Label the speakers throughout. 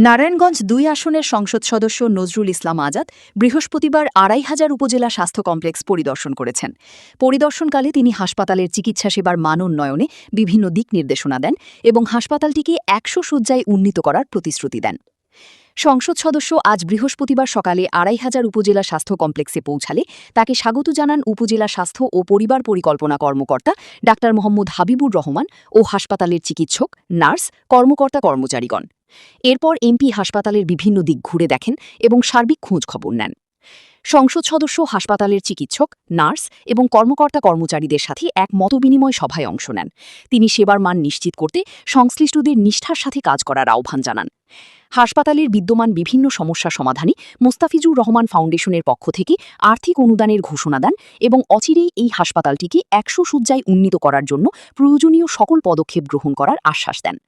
Speaker 1: নারায়ণগঞ্জ ২ আসনের সংসদ সদস্য নজরুল ইসলাম আজাদ বৃহস্পতিবার ২৫০০ উপজেলা স্বাস্থ্য কমপ্লেক্স পরিদর্শন করেছেন। পরিদর্শনকালে তিনি হাসপাতালের চিকিৎসা সেবার মান উন্নয়নে বিভিন্ন দিক নির্দেশনা দেন এবং হাসপাতালটিকে ১০০ শয্যায় উন্নীত করার প্রতিশ্রুতি দেন। সংসদ সদস্য আজ বৃহস্পতিবার সকালে ২৫০০ উপজেলা স্বাস্থ্য কমপ্লেক্সে পৌঁছালে তাকে স্বাগত জানান উপজেলা স্বাস্থ্য ও পরিবার পরিকল্পনা কর্মকর্তা ডাক্তার মোহাম্মদ হাবিবুর রহমান ও হাসপাতালের চিকিৎসক, নার্স, কর্মকর্তা-কর্মচারীগণ। এরপর এমপি হাসপাতালের বিভিন্ন দিক ঘুরে দেখেন এবং সার্বিক খোঁজ খবর নেন। সংসদ সদস্য হাসপাতালের চিকিৎসক, নার্স এবং কর্মকর্তা-কর্মচারীদের সাথে এক মতবিনিময় সভায় অংশ নেন। তিনি সেবার মান নিশ্চিত করতে সংশ্লিষ্টদের নিষ্ঠার সাথে কাজ করার আহ্বান জানান। হাসপাতালের বিদ্যমান বিভিন্ন সমস্যা সমাধানে মোস্তাফিজুর রহমান ফাউন্ডেশনের পক্ষ থেকে আর্থিক অনুদানের ঘোষণা দেন এবং অচিরেই এই হাসপাতালটিকে ১০০ শয্যায় উন্নীত করার জন্য প্রয়োজনীয় সকল পদক্ষেপ গ্রহণ করার আশ্বাস দেন।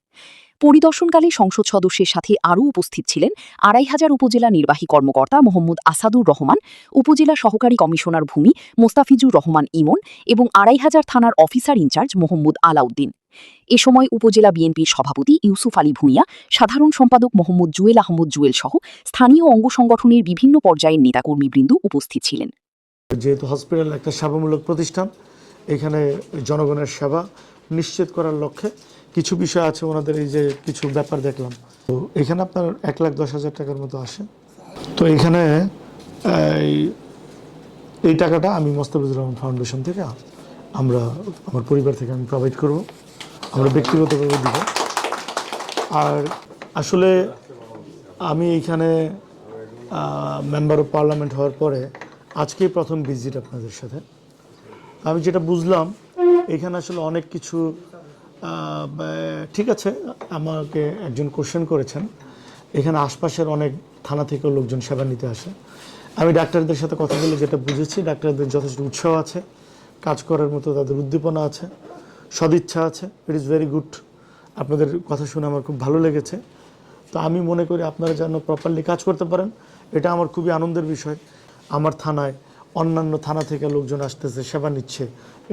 Speaker 1: পরিদর্শনকালে সংসদ সদস্যের সাথে আরও উপস্থিত ছিলেন ২৫০০ উপজেলা নির্বাহী কর্মকর্তা মোহাম্মদ আসাদুর রহমান, উপজেলা সহকারী কমিশনার ভূমি মোস্তাফিজুর রহমান ইমন এবং ২৫০০ থানার অফিসার ইনচার্জ মোহাম্মদ আলাউদ্দিন। এ সময় উপজেলা বিএনপির সভাপতি ইউসুফ আলী ভূঁইয়া, সাধারণ সম্পাদক মোহাম্মদ জুয়েল আহমদ জুয়েল সহ স্থানীয় অঙ্গ সংগঠনের বিভিন্ন পর্যায়ের নেতাকর্মীবৃন্দ উপস্থিত ছিলেন।
Speaker 2: যেহেতু হসপিটাল একটা সেবামূলক প্রতিষ্ঠান, এখানে জনগণের সেবা নিশ্চিত করার লক্ষ্যে কিছু বিষয় আছে। ওনাদের এই যে কিছু ব্যাপার দেখলাম, তো এখানে আপনার ১,১০,০০০ টাকার মতো আসে। তো এখানে এই টাকাটা আমি মোস্তাফিজুর রহমান ফাউন্ডেশন থেকে আমার পরিবার থেকে আমি প্রোভাইড করব, আমরা ব্যক্তিগতভাবে দিব। আর আসলে আমি এইখানে মেম্বার অফ পার্লামেন্ট হওয়ার পরে আজকেই প্রথম ভিজিট আপনাদের সাথে। আমি যেটা বুঝলাম, এখানে আসলে অনেক কিছু ঠিক আছে। আমাকে একজন কোশ্চেন করেছেন, এখানে আশপাশের অনেক থানা থেকেও লোকজন সেবা নিতে আসে। আমি ডাক্তারদের সাথে কথা বলে যেটা বুঝেছি, ডাক্তারদের যথেষ্ট উৎসাহ আছে, কাজ করার মতো তাদের উদ্দীপনা আছে, সদিচ্ছা আছে। It is very good. আপনাদের কথা শুনে আমার খুব ভালো লেগেছে। তো আমি মনে করি আপনারা যেন প্রপারলি কাজ করতে পারেন, এটা আমার খুবই আনন্দের বিষয়। আমার থানায় অন্যান্য থানা থেকে লোকজন আসতেছে, সেবা নিচ্ছে,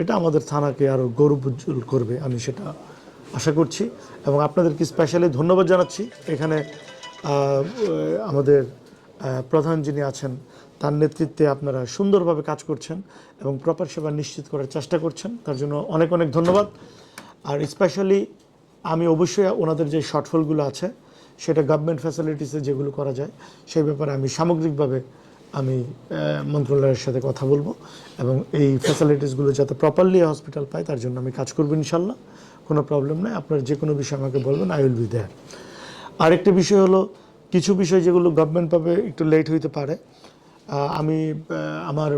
Speaker 2: এটা আমাদের থানাকে আরও গৌরবোজ্জ্বল করবে, আমি সেটা আশা করছি। এবং আপনাদেরকে স্পেশালি ধন্যবাদ জানাচ্ছি। এখানে আমাদের প্রধান যিনি আছেন, তার নেতৃত্বে আপনারা সুন্দরভাবে কাজ করছেন এবং প্রপার সেবা নিশ্চিত করার চেষ্টা করছেন, তার জন্য অনেক অনেক ধন্যবাদ। আর স্পেশালি আমি অবশ্যই ওনাদের যে শর্টফলগুলো আছে, সেটা গভর্নমেন্ট ফ্যাসিলিটিসে যেগুলো করা যায় সেই ব্যাপারে আমি সামগ্রিকভাবে মন্ত্রণালয়ের সাথে কথা বলবো এবং এই ফ্যাসিলিটিসগুলো যাতে প্রপারলি হসপিটাল পায় তার জন্য আমি কাজ করবো ইনশাল্লাহ। কোনো প্রবলেম নেই, আপনার যে কোনো বিষয় আমাকে বলবেন, আই উইল বি দেয়ার। আরেকটা বিষয় হলো, কিছু বিষয় যেগুলো গভর্নমেন্ট পাবে একটু লেট হইতে পারে। আমি আমার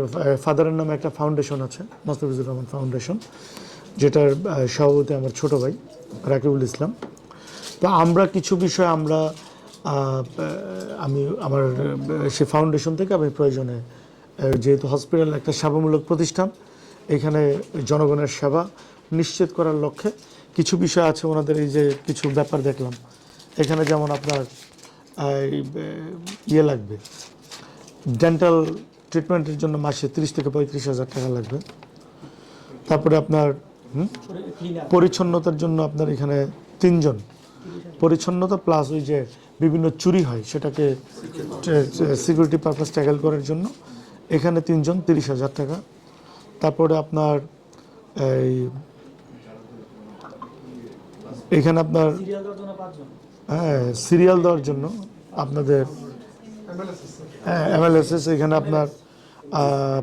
Speaker 2: ফাদারের নামে একটা ফাউন্ডেশন আছে, মোস্তাফিজুর রহমান ফাউন্ডেশন, যেটার সভাপতি আমার ছোট ভাই রাকিবুল ইসলাম। তো আমরা কিছু বিষয় আমি আমার সে ফাউন্ডেশন থেকে আমি প্রয়োজনে, যেহেতু হসপিটাল একটা সেবামূলক প্রতিষ্ঠান, এখানে জনগণের সেবা নিশ্চিত করার লক্ষ্যে কিছু বিষয় আছে। ওনাদের এই যে কিছু ব্যাপার দেখলাম, এখানে যেমন আপনার লাগবে, ডেন্টাল ট্রিটমেন্টের জন্য মাসে ৩০ থেকে ৩৫,০০০ টাকা লাগবে। তারপরে আপনার পরিচ্ছন্নতার জন্য আপনার এখানে ৩ জন, পরিচ্ছন্নতা প্লাস ওই যে বিভিন্ন চুরি হয় সেটাকে সিকিউরিটি পারপাস ট্যাকেল করার জন্য এখানে ৩ জন, ৩০,০০০ টাকা। তারপরে আপনার এখানে আপনার সিরিয়াল দেওয়ার জন্য আপনাদের MLS এখানে আপনার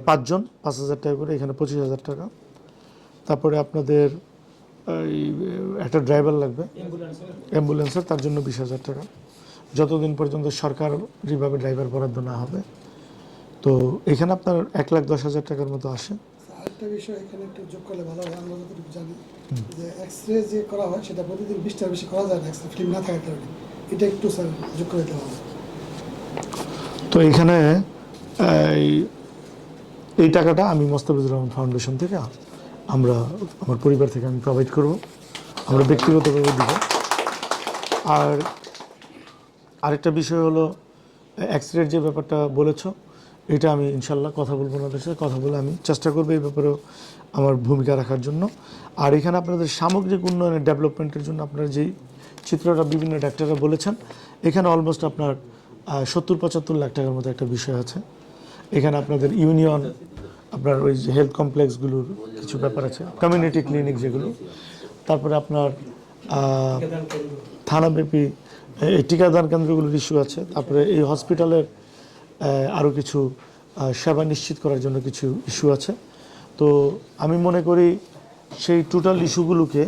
Speaker 2: ৫ জন, ৫,০০০ টাকা করে, এখানে ২৫,০০০ টাকা। তারপরে আপনাদের একটা ড্রাইভার লাগবে অ্যাম্বুলেন্সের, তার জন্য ২০,০০০ টাকা, যতদিন পর্যন্ত সরকারিভাবে ড্রাইভার বরাদ্দ না হবে। তো এখানে আপনার ১,১০,০০০ টাকার মতো আসে।
Speaker 3: আরেকটা বিষয় এখানে একটু যোগ করলে ভালো হয়। আমরা যতটুকু জানি যে এক্সরে যে করা হয় সেটা প্রতিদিন ২০টার বেশি করা যায় না, এক্সরে ফিল্ম না থাকার কারণে। এটা একটু স্যার যোগ করে দিতে হবে।
Speaker 2: তো এখানে এই টাকাটা আমি মোস্তাফিজুর রহমান ফাউন্ডেশন থেকে আমার পরিবার থেকে আমি প্রোভাইড করব, আমরা ব্যক্তিগতভাবে দিব। আর আরেকটা বিষয় হলো, এক্সরের যে ব্যাপারটা বলেছো, এটা আমি ইনশাল্লাহ কথা বলবো, ওনাদের সাথে কথা বলে আমি চেষ্টা করবো এই ব্যাপারেও আমার ভূমিকা রাখার জন্য। আর এখানে আপনাদের সামগ্রিক উন্নয়নের ডেভেলপমেন্টের জন্য আপনারা যেই চিত্রটা বিভিন্ন ডাক্তাররা বলেছেন, এখানে অলমোস্ট আপনার 70-75 লাখ টাকার মতো একটা বিষয় আছে। এখানে আপনাদের ইউনিয়ন, আপনার ওই যে হেলথ কমপ্লেক্সগুলোর কিছু ব্যাপার আছে, কমিউনিটি ক্লিনিক যেগুলো, তারপরে আপনার থানাব্যাপী এই টিকাদান কেন্দ্রগুলোর ইস্যু আছে, তারপরে এই হসপিটালের আরও কিছু সেবা নিশ্চিত করার জন্য কিছু ইস্যু আছে। তো আমি মনে করি সেই টোটাল ইস্যুগুলোকে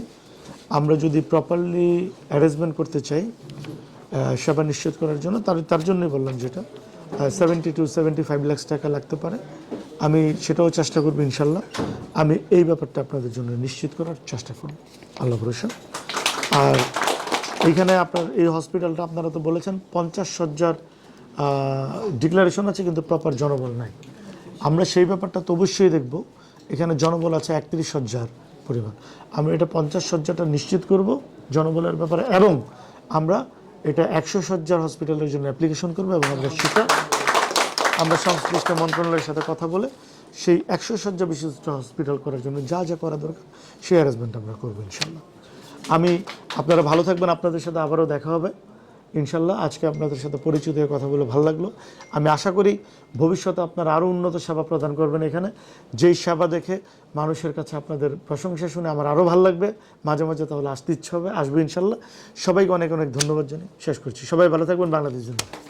Speaker 2: আমরা যদি প্রপারলি অ্যারেঞ্জমেন্ট করতে চাই সেবা নিশ্চিত করার জন্য, তার জন্যই বললাম যেটা 70 to 75 লাখ টাকা লাগতে পারে। আমি সেটাও চেষ্টা করব ইনশাল্লাহ। আমি এই ব্যাপারটা আপনাদের জন্য নিশ্চিত করার চেষ্টা করব, আল্লাহ ভরসা। আর এইখানে আপনার এই হসপিটালটা আপনারা তো বলেছেন 50 শয্যার ডিক্লারেশন আছে, কিন্তু প্রপার জনবল নাই। আমরা সেই ব্যাপারটা তো অবশ্যই দেখব। এখানে জনবল আছে 31 শয্যার পরিমাণ। আমরা এটা 50 শয্যাটা নিশ্চিত করব জনবলের ব্যাপারে, এবং আমরা এটা 100 শয্যার হসপিটালের জন্য অ্যাপ্লিকেশন করবো, এবং আমরা সংশ্লিষ্ট মন্ত্রণালয়ের সাথে কথা বলে সেই 100 শয্যা বিশিষ্ট হসপিটাল করার জন্য যা যা করা দরকার সেই অ্যারেঞ্জমেন্ট আমরা করবো ইনশাল্লাহ। আপনারা ভালো থাকবেন, আপনাদের সাথে আবারও দেখা হবে ইনশাল্লাহ। আজকে আপনাদের সাথে পরিচিত হয়ে কথা বলে ভালো লাগলো। আমি আশা করি ভবিষ্যতে আপনারা আরও উন্নত সেবা প্রদান করবেন এখানে। যেই সেবা দেখে মানুষের কাছে আপনাদের প্রশংসা শুনে আমার আরও ভালো লাগবে, মাঝে মাঝে তাহলে আসতে ইচ্ছে হবে, আসবো ইনশাল্লাহ। সবাইকে অনেক অনেক ধন্যবাদ জানিয়ে শেষ করছি। সবাই ভালো থাকবেন, বাংলাদেশ জিন্দাবাদ।